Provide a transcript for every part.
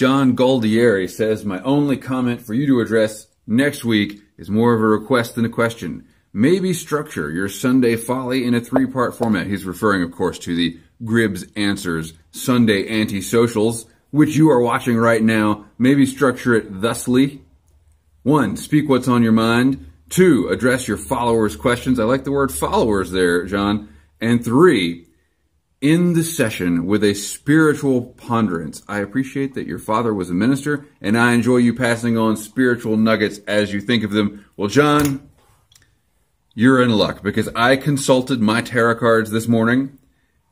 John Galdieri says, my only comment for you to address next week is more of a request than a question. Maybe structure your Sunday folly in a 3-part format. He's referring, of course, to the Gribbs Answers Sunday Anti-Socials, which you are watching right now. Maybe structure it thusly. 1, speak what's on your mind. 2, address your followers' questions. I like the word followers there, John. And 3, end the session with a spiritual ponderance. I appreciate that your father was a minister, and I enjoy you passing on spiritual nuggets as you think of them. Well, John, you're in luck, because I consulted my tarot cards this morning,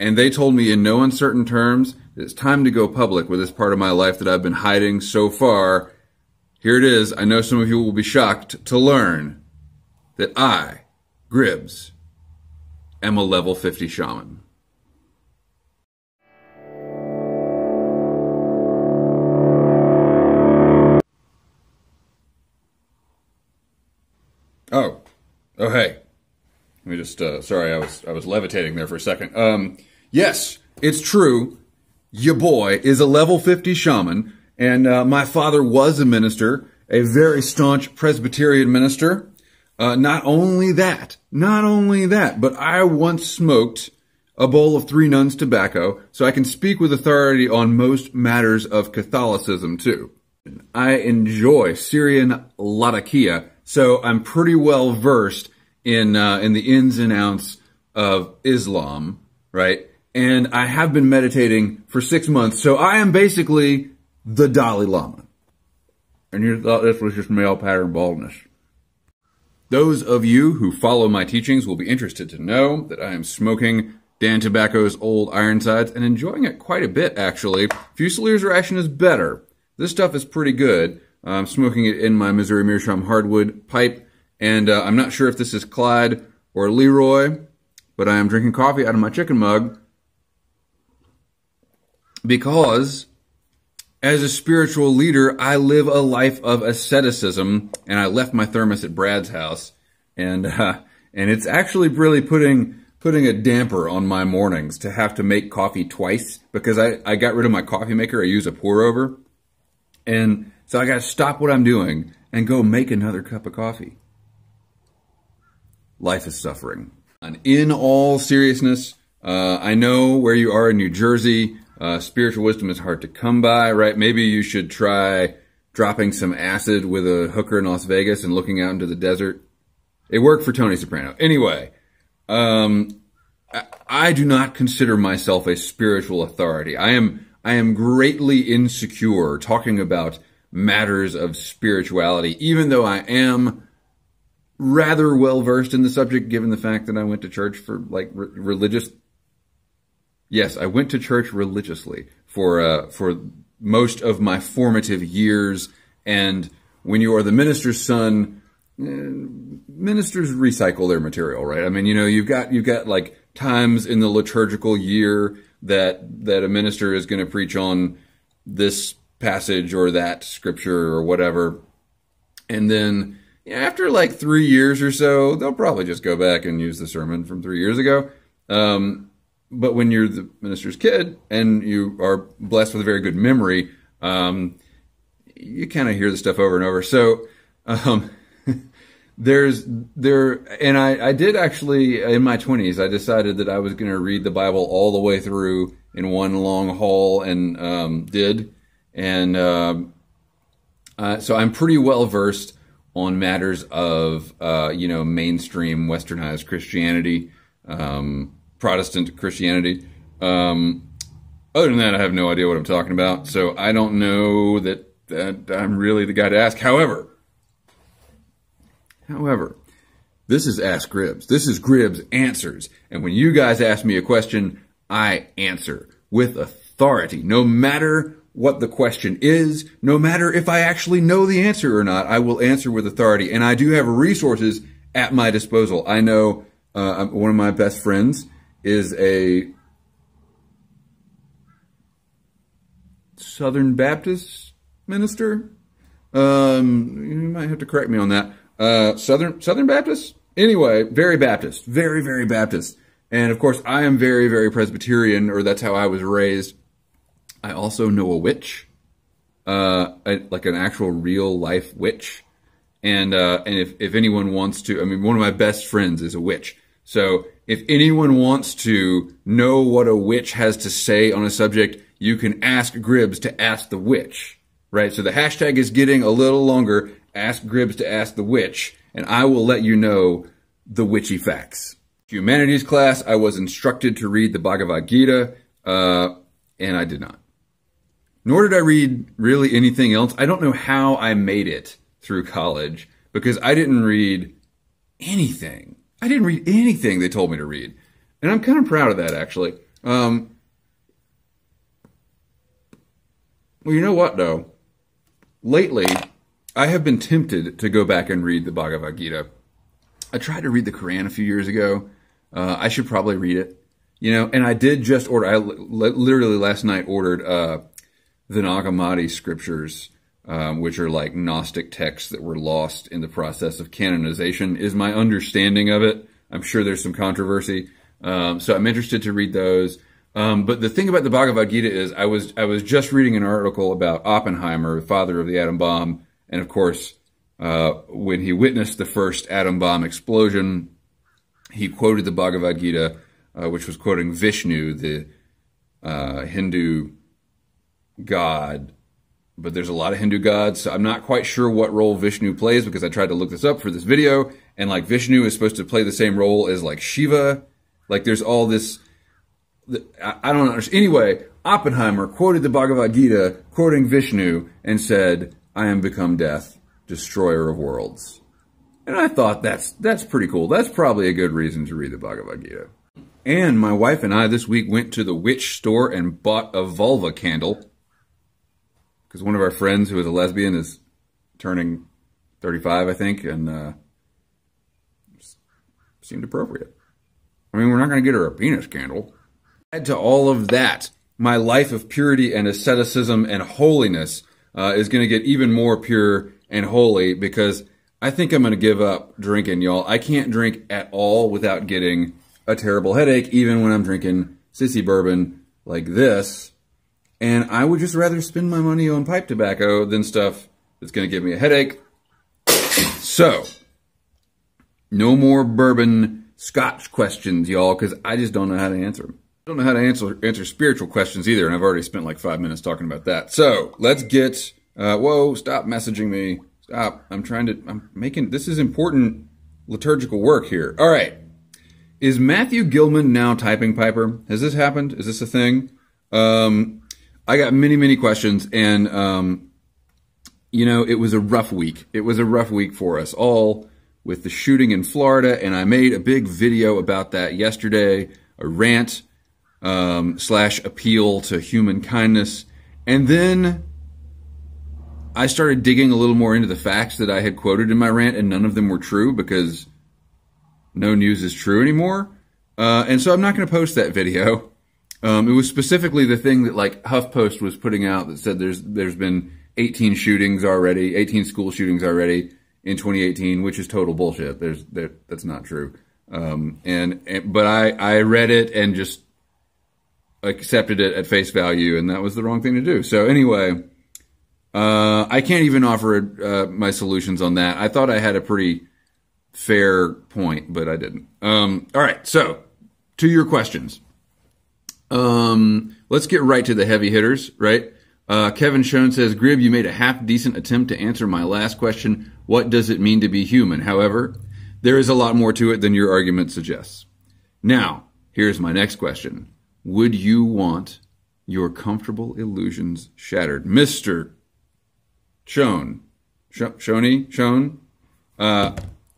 and they told me in no uncertain terms that it's time to go public with this part of my life that I've been hiding so far. Here it is. I know some of you will be shocked to learn that I, Gribbs, am a level 50 shaman. Oh, hey. Let me just, sorry, I was levitating there for a second. Yes, it's true. Your boy is a level 50 shaman, and my father was a minister, a very staunch Presbyterian minister. Not only that, but I once smoked a bowl of 3 nuns' tobacco, so I can speak with authority on most matters of Catholicism, too. I enjoy Syrian Latakia, so I'm pretty well versed in the ins and outs of Islam, right? And I have been meditating for 6 months, so I am basically the Dalai Lama. And you thought this was just male pattern baldness. Those of you who follow my teachings will be interested to know that I am smoking Dan Tobacco's Old Ironsides and enjoying it quite a bit, actually. Fusiliers ration is better. This stuff is pretty good. I'm smoking it in my Missouri Meerschaum hardwood pipe, and I'm not sure if this is Clyde or Leroy, but I am drinking coffee out of my chicken mug because as a spiritual leader, I live a life of asceticism, and I left my thermos at Brad's house, and it's actually really putting a damper on my mornings to have to make coffee twice, because I got rid of my coffee maker. I use a pour over, and so I got to stop what I'm doing and go make another cup of coffee. Life is suffering. And in all seriousness, I know where you are in New Jersey. Spiritual wisdom is hard to come by, right? Maybe you should try dropping some acid with a hooker in Las Vegas and looking out into the desert. It worked for Tony Soprano. Anyway, I do not consider myself a spiritual authority. I am greatly insecure talking about matters of spirituality, even though I am rather well versed in the subject, given the fact that I went to church for like religious. Yes, I went to church religiously for most of my formative years. And when you are the minister's son, ministers recycle their material, right? I mean, you know, you've got like times in the liturgical year that a minister is going to preach on this passage or that scripture or whatever. And then after like 3 years or so, they'll probably just go back and use the sermon from 3 years ago. But when you're the minister's kid and you are blessed with a very good memory, you kind of hear the stuff over and over. So, and I did actually, in my 20s, I decided that I was going to read the Bible all the way through in one long haul, and did. And so I'm pretty well versed on matters of, mainstream westernized Christianity, Protestant Christianity. Other than that, I have no idea what I'm talking about. So I don't know that I'm really the guy to ask. However, this is Ask Gribbs. This is Gribbs Answers. And when you guys ask me a question, I answer with authority. No matter what the question is, no matter if I actually know the answer or not, I will answer with authority. And I do have resources at my disposal. I know one of my best friends is a Southern Baptist minister. You might have to correct me on that. Southern Baptist? Anyway, very Baptist. Very, very Baptist. And of course, I am very, very Presbyterian, or that's how I was raised. I also know a witch. like an actual real life witch. And if anyone wants to, I mean, one of my best friends is a witch. So if anyone wants to know what a witch has to say on a subject, you can ask Gribbs to ask the witch, right? So the hashtag is getting a little longer. Ask Gribbs to ask the witch, and I will let you know the witchy facts. Humanities class, I was instructed to read the Bhagavad Gita, and I did not. Nor did I read really anything else. I don't know how I made it through college, because I didn't read anything. I didn't read anything they told me to read. And I'm kind of proud of that, actually. Well, you know what, though? Lately, I have been tempted to go back and read the Bhagavad Gita. I tried to read the Quran a few years ago. I should probably read it. You know, and I did just order, I literally last night ordered the Nag Hammadi scriptures, which are like Gnostic texts that were lost in the process of canonization, is my understanding of it. I'm sure there's some controversy. So I'm interested to read those. But the thing about the Bhagavad Gita is I was just reading an article about Oppenheimer, the father of the atom bomb. And of course, when he witnessed the first atom bomb explosion, he quoted the Bhagavad Gita, which was quoting Vishnu, the Hindu god. But there's a lot of Hindu gods, so I'm not quite sure what role Vishnu plays, because I tried to look this up for this video, and like Vishnu is supposed to play the same role as like Shiva. Like there's all this, I don't understand. Anyway, Oppenheimer quoted the Bhagavad Gita, quoting Vishnu, and said, "I am become death, destroyer of worlds." And I thought that's pretty cool. That's probably a good reason to read the Bhagavad Gita. And my wife and I this week went to the witch store and bought a vulva candle, because one of our friends who is a lesbian is turning 35, I think, and seemed appropriate. I mean, we're not going to get her a penis candle. Add to all of that, my life of purity and asceticism and holiness is going to get even more pure and holy, because I think I'm going to give up drinking, y'all. I can't drink at all without getting a terrible headache, even when I'm drinking sissy bourbon like this. And I would just rather spend my money on pipe tobacco than stuff that's going to give me a headache. So, no more bourbon scotch questions, y'all, because I just don't know how to answer them. I don't know how to answer spiritual questions either, and I've already spent like 5 minutes talking about that. So, let's get, whoa, stop messaging me. Stop. I'm making, this is important liturgical work here. All right. Is Matthew Gilman now typing Piper? Has this happened? Is this a thing? I got many, many questions, and, you know, it was a rough week. It was a rough week for us all with the shooting in Florida, and I made a big video about that yesterday, a rant, / appeal to human kindness. And then I started digging a little more into the facts that I had quoted in my rant, and none of them were true, because no news is true anymore. And so I'm not going to post that video. It was specifically the thing that like HuffPost was putting out that said there's been 18 shootings already, 18 school shootings already in 2018, which is total bullshit. That's not true. But I read it and just accepted it at face value, and that was the wrong thing to do. So anyway, I can't even offer my solutions on that. I thought I had a pretty fair point, but I didn't. All right. So to your questions. Let's get right to the heavy hitters, right? Kevin Schoen says, Grib, you made a half-decent attempt to answer my last question. What does it mean to be human? However, there is a lot more to it than your argument suggests. Now, here's my next question. Would you want your comfortable illusions shattered? Mr. Schoen,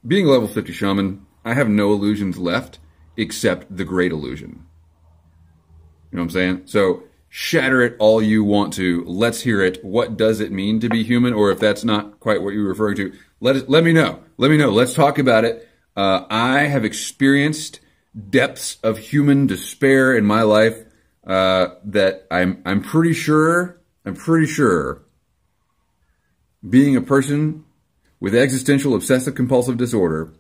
being a level 50 shaman, I have no illusions left except the great illusion. You know what I'm saying? So shatter it all you want to. Let's hear it. What does it mean to be human? Or if that's not quite what you're referring to, let me know. Let me know. Let's talk about it. I have experienced depths of human despair in my life that I'm pretty sure being a person with existential obsessive compulsive disorder,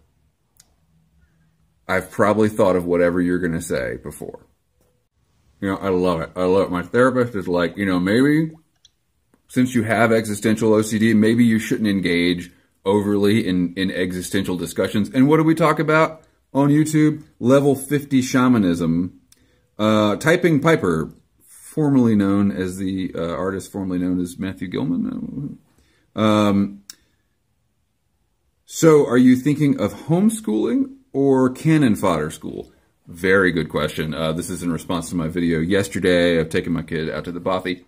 I've probably thought of whatever you're going to say before. You know, I love it. I love it. My therapist is like, you know, maybe since you have existential OCD, maybe you shouldn't engage overly in existential discussions. And what do we talk about on YouTube? Level 50 shamanism. Typing Piper, formerly known as the artist formerly known as Matthew Gilman. So are you thinking of homeschooling or cannon fodder school? Very good question. This is in response to my video yesterday. I've taken my kid out to the bothy.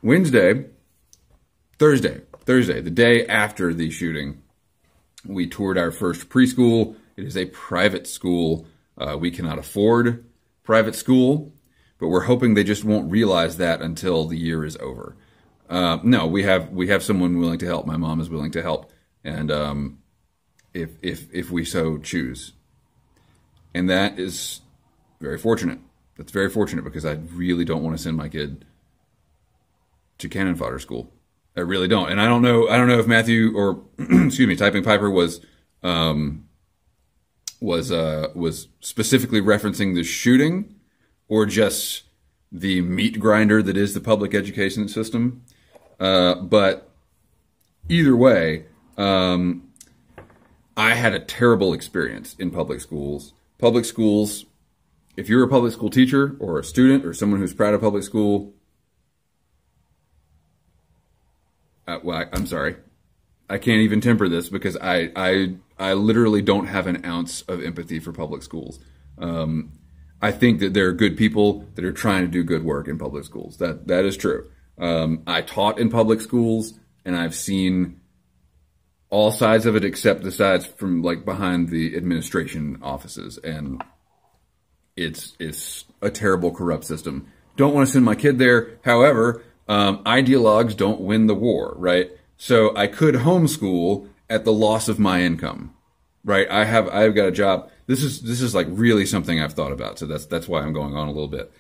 Thursday, the day after the shooting, we toured our first preschool. It is a private school. We cannot afford private school, but we're hoping they just won't realize that until the year is over. No, we have someone willing to help. My mom is willing to help, and if we so choose, and that is very fortunate. That's very fortunate because I really don't want to send my kid to cannon fodder school. I really don't. And I don't know if Matthew or excuse me, Typing Piper was specifically referencing the shooting or just the meat grinder that is the public education system. But either way, I had a terrible experience in public schools. Public schools, if you're a public school teacher or a student or someone who's proud of public school, well, I'm sorry. I can't even temper this because I literally don't have an ounce of empathy for public schools. I think that there are good people that are trying to do good work in public schools. That is true. I taught in public schools and I've seen all sides of it except the sides from like behind the administration offices, and it's a terrible, corrupt system. Don't want to send my kid there. However, ideologues don't win the war, right? So I could homeschool at the loss of my income, right? I've got a job. This is like really something I've thought about. So that's why I'm going on a little bit.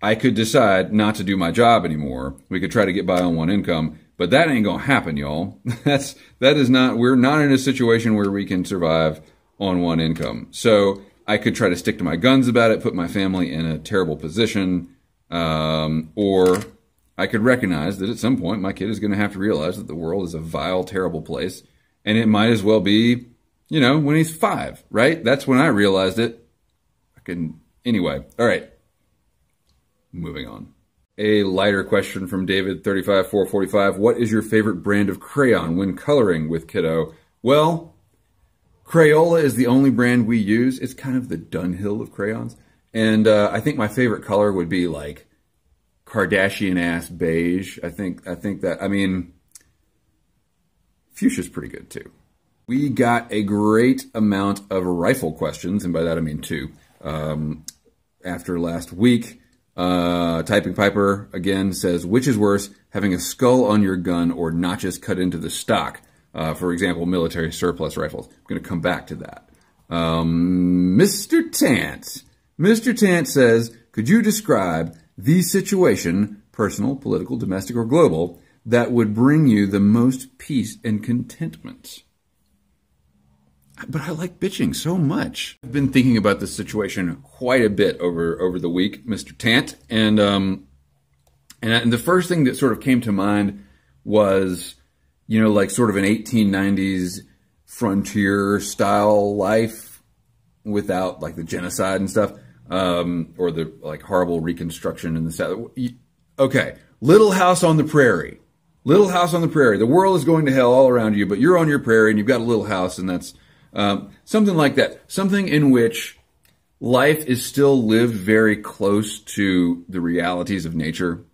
I could decide not to do my job anymore. We could try to get by on one income, but that ain't gonna happen, y'all. We're not in a situation where we can survive on one income. So I could try to stick to my guns about it, put my family in a terrible position, or I could recognize that at some point my kid is going to have to realize that the world is a vile, terrible place. And it might as well be, when he's 5, right? That's when I realized it. Anyway. All right. Moving on. A lighter question from David, 35445. What is your favorite brand of crayon when coloring with kiddo? Well, Crayola is the only brand we use. It's kind of the Dunhill of crayons. And I think my favorite color would be like Kardashian-ass beige. I think that, fuchsia's pretty good too. We got a great amount of rifle questions, and by that I mean 2. After last week, Typing Piper again says, which is worse, having a skull on your gun or notches cut into the stock? For example, military surplus rifles. I'm going to come back to that. Mr. Tant says, could you describe the situation, personal, political, domestic, or global, that would bring you the most peace and contentment? But I like bitching so much. I've been thinking about this situation quite a bit over the week, Mr. Tant, and the first thing that sort of came to mind was, like sort of an 1890s frontier style life without like the genocide and stuff. Or the like horrible reconstruction in the South. Okay, Little House on the Prairie. Little House on the Prairie. The world is going to hell all around you, but you're on your prairie and you've got a little house, and that's something like that. Something in which life is still lived very close to the realities of nature.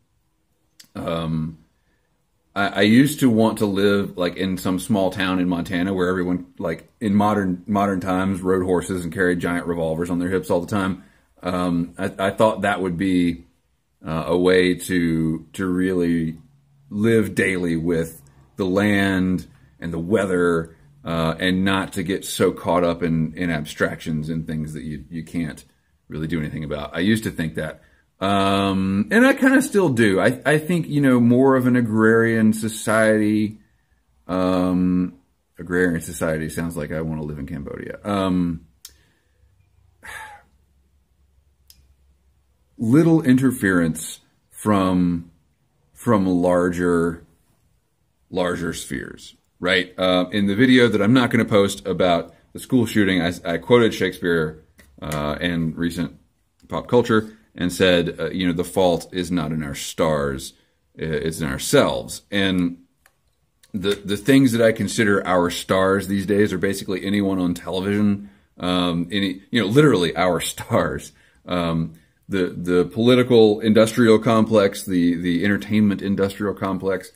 I used to want to live like in some small town in Montana where everyone, like in modern times, rode horses and carried giant revolvers on their hips all the time. I thought that would be a way to really live daily with the land and the weather, and not to get so caught up in abstractions and things that you can't really do anything about. I used to think that. And I kind of still do. I think, more of an agrarian society. Agrarian society sounds like I want to live in Cambodia. Little interference from larger spheres, right? In the video that I'm not going to post about the school shooting, I quoted Shakespeare and recent pop culture and said, the fault is not in our stars, it's in ourselves. And the things that I consider our stars these days are basically anyone on television, literally our stars. The political industrial complex, the entertainment industrial complex,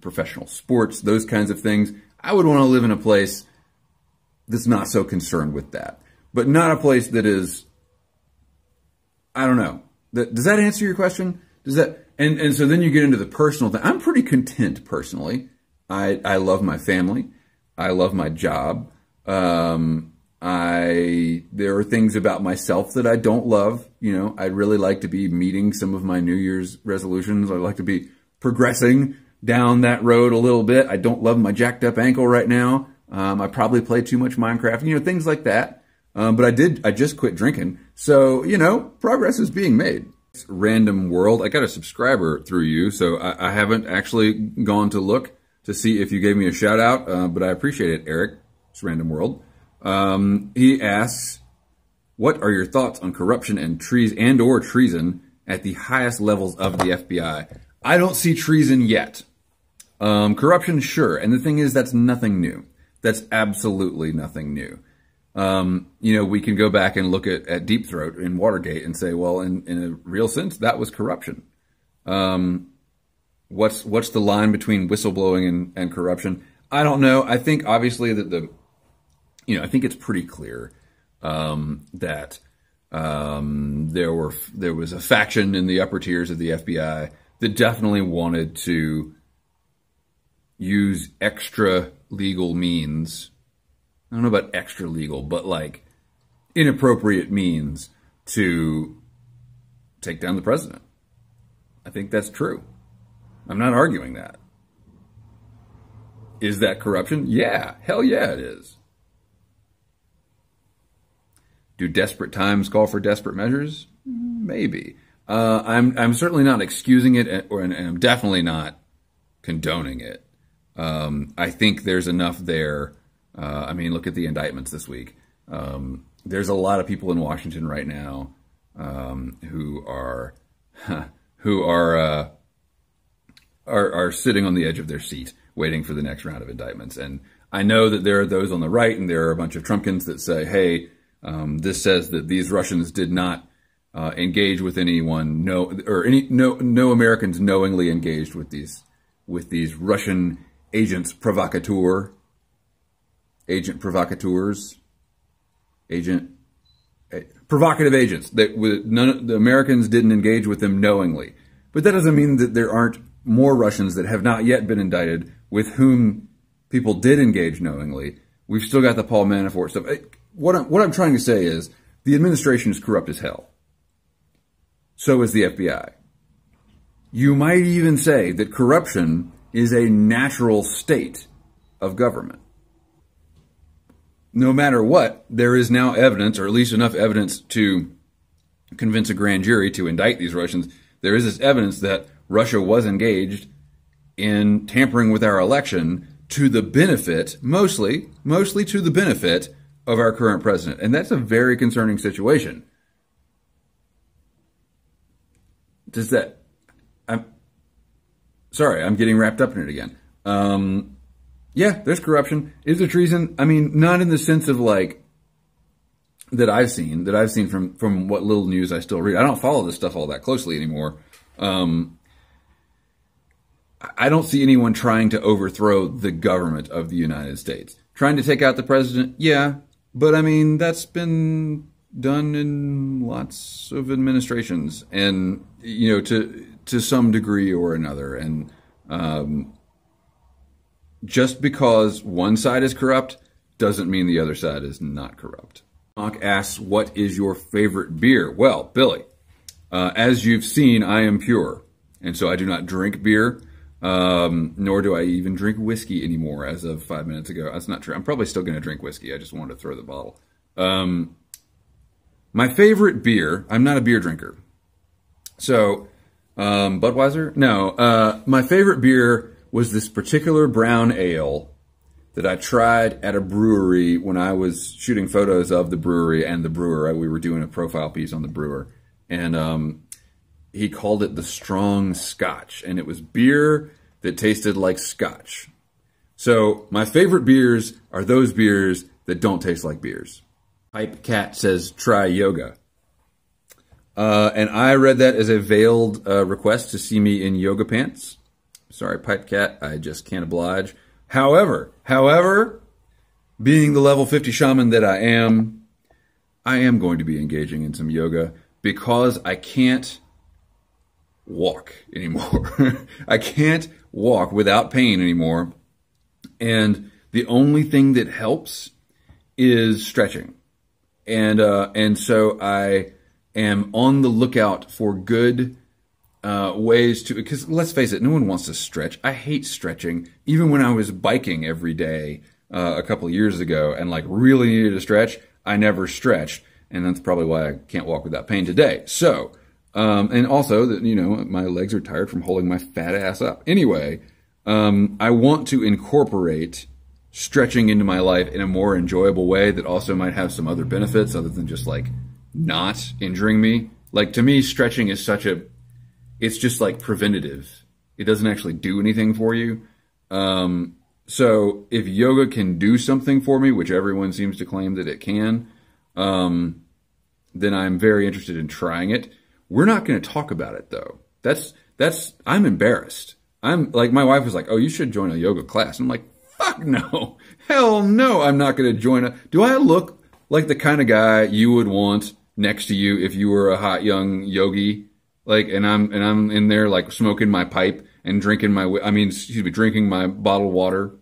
professional sports, those kinds of things. I would want to live in a place that's not so concerned with that, but not a place that is, I don't know. Does that answer your question? Does that, and so then you get into the personal thing. I'm pretty content personally. I love my family. I love my job. There are things about myself that I don't love. I'd really like to be meeting some of my New Year's resolutions. I'd like to be progressing down that road a little bit. I don't love my jacked up ankle right now. I probably play too much Minecraft, things like that. But I just quit drinking. So, progress is being made. It's Random World. I got a subscriber through you, so I haven't actually gone to look to see if you gave me a shout out, but I appreciate it, Eric. It's Random World. He asks, what are your thoughts on corruption and or treason at the highest levels of the FBI? I don't see treason yet. Corruption, sure. And the thing is, that's nothing new. That's absolutely nothing new. We can go back and look at Deep Throat in Watergate and say, well, in a real sense, that was corruption. What's the line between whistleblowing and corruption? I don't know. I think obviously that I think it's pretty clear that there was a faction in the upper tiers of the FBI that definitely wanted to use extra legal means. I don't know about extra legal, but like inappropriate means to take down the president. I think that's true. I'm not arguing that. Is that corruption? Yeah. Hell yeah, it is. Do desperate times call for desperate measures? Maybe. I'm certainly not excusing it, and I'm definitely not condoning it. I think there's enough there. Look at the indictments this week. There's a lot of people in Washington right now who are sitting on the edge of their seat, waiting for the next round of indictments. And I know that there are those on the right, and there are a bunch of Trumpkins that say, "Hey, this says that these Russians did not engage with anyone, no Americans knowingly engaged with these Russian agents provocateurs, provocative agents that the Americans didn't engage with them knowingly." But that doesn't mean that there aren't more Russians that have not yet been indicted with whom people did engage knowingly. We've still got the Paul Manafort stuff. What I'm trying to say is the administration is corrupt as hell. So is the FBI. You might even say that corruption is a natural state of government. No matter what, there is now evidence, or at least enough evidence to convince a grand jury to indict these Russians. There is this evidence that Russia was engaged in tampering with our election to the benefit, mostly to the benefit of our current president. And that's a very concerning situation. I'm getting wrapped up in it again. Yeah, there's corruption. Is there treason? Not in the sense of like, that I've seen from what little news I still read. I don't follow this stuff all that closely anymore. I don't see anyone trying to overthrow the government of the United States. Trying to take out the president, yeah. But that's been done in lots of administrations and, to some degree or another. And just because one side is corrupt doesn't mean the other side is not corrupt. Mark asks, what is your favorite beer? Well, Billy, as you've seen, I am pure. And so I do not drink beer, nor do I even drink whiskey anymore as of 5 minutes ago. That's not true. I'm probably still going to drink whiskey. I just wanted to throw the bottle. My favorite beer, I'm not a beer drinker. So Budweiser? No. My favorite beer was this particular brown ale that I tried at a brewery when I was shooting photos of the brewery and the brewer. We were doing a profile piece on the brewer. And he called it the Strong Scotch. And it was beer that tasted like scotch. So my favorite beers are those beers that don't taste like beers. Pipe Cat says, try yoga. And I read that as a veiled request to see me in yoga pants. Sorry, Pipe Cat, I just can't oblige. However, being the level 50 shaman that I am going to be engaging in some yoga because I can't walk anymore. I can't walk without pain anymore. And the only thing that helps is stretching. And so I am on the lookout for good ways to, because let's face it, no one wants to stretch. I hate stretching. Even when I was biking every day a couple of years ago and like really needed to stretch, I never stretched. And that's probably why I can't walk without pain today. So, and also that, you know, my legs are tired from holding my fat ass up. Anyway, I want to incorporate stretching into my life in a more enjoyable way that also might have some other benefits other than just like not injuring me. Like to me, stretching is it's just like preventative. It doesn't actually do anything for you. So if yoga can do something for me, which everyone seems to claim that it can, then I'm very interested in trying it. We're not going to talk about it though. I'm embarrassed. I'm like, my wife was like, oh, you should join a yoga class. I'm like, fuck no. Hell no, I'm not going to join do I look like the kind of guy you would want next to you if you were a hot young yogi? Like, and I'm in there like smoking my pipe and drinking drinking my bottled water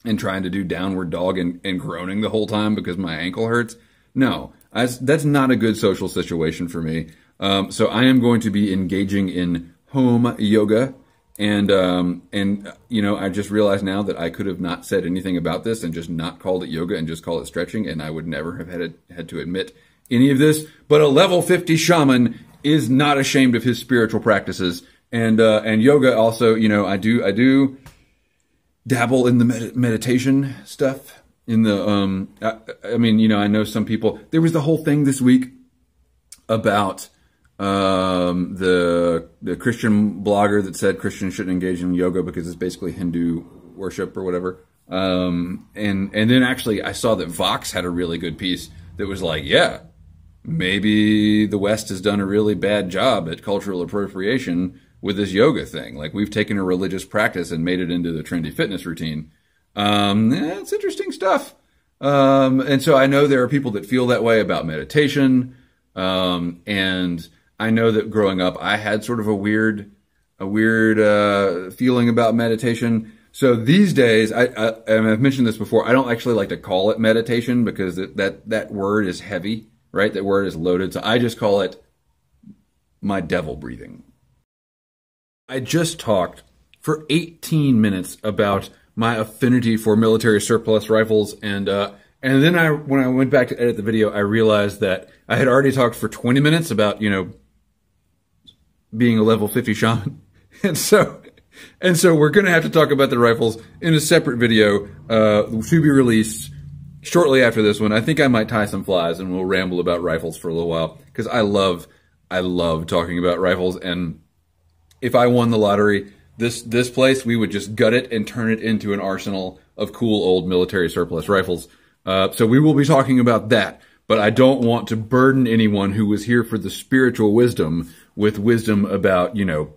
and trying to do downward dog and groaning the whole time because my ankle hurts. No, that's not a good social situation for me. So I am going to be engaging in home yoga. And you know, I just realized now that I could have not said anything about this and just not called it yoga and just call it stretching. And I would never have had to admit any of this. But a level 50 shaman is not ashamed of his spiritual practices. And yoga also, you know, I do dabble in the meditation stuff. In the, I mean, you know, I know some people, there was the whole thing this week about the Christian blogger that said Christians shouldn't engage in yoga because it's basically Hindu worship or whatever. And then actually I saw that Vox had a really good piece that was like, yeah, maybe the West has done a really bad job at cultural appropriation with this yoga thing. Like we've taken a religious practice and made it into the trendy fitness routine. It's interesting stuff. And so I know there are people that feel that way about meditation. And I know that growing up, I had sort of a weird feeling about meditation. So these days, and I've mentioned this before, I don't actually like to call it meditation because that word is heavy, right? That word is loaded. So I just call it my devil breathing. I just talked for 18 minutes about my affinity for military surplus rifles, and then when I went back to edit the video, I realized that I had already talked for 20 minutes about, you know, being a level 50 shaman. And so we're going to have to talk about the rifles in a separate video, to be released shortly after this one. I think I might tie some flies and we'll ramble about rifles for a little while because I love talking about rifles. And if I won the lottery, this place, we would just gut it and turn it into an arsenal of cool old military surplus rifles. So we will be talking about that, but I don't want to burden anyone who was here for the spiritual wisdom with wisdom about, you know,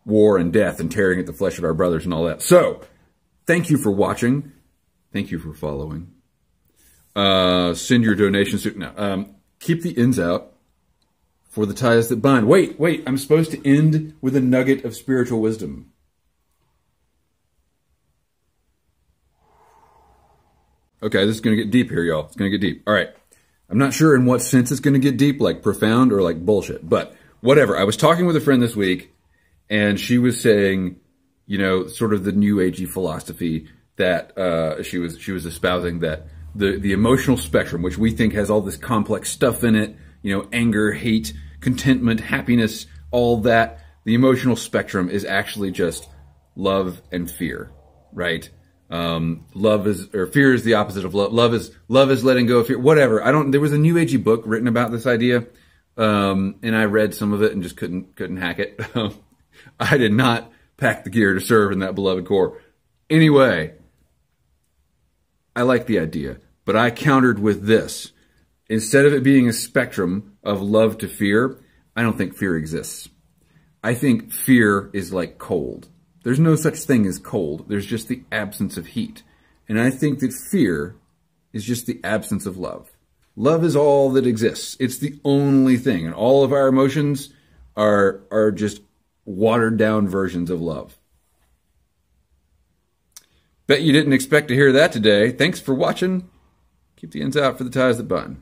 war and death and tearing at the flesh of our brothers and all that. So thank you for watching. Thank you for following. Send your donations to, keep the ends out for the ties that bind. Wait, I'm supposed to end with a nugget of spiritual wisdom. Okay, this is going to get deep here, y'all. It's going to get deep. All right. I'm not sure in what sense it's going to get deep, like profound or like bullshit, but whatever. I was talking with a friend this week and she was saying, you know, sort of the new agey philosophy that, she was espousing that the emotional spectrum, which we think has all this complex stuff in it, you know, anger, hate, contentment, happiness, all that, the emotional spectrum is actually just love and fear, right? Fear is the opposite of love. Love is letting go of fear, whatever. There was a new agey book written about this idea. And I read some of it and just couldn't hack it. I did not pack the gear to serve in that beloved corps. Anyway, I like the idea, but I countered with this. Instead of it being a spectrum of love to fear, I don't think fear exists. I think fear is like cold. There's no such thing as cold. There's just the absence of heat. And I think that fear is just the absence of love. Love is all that exists. It's the only thing. And all of our emotions are just watered down versions of love. Bet you didn't expect to hear that today. Thanks for watching. Keep the ends out for the ties that bind.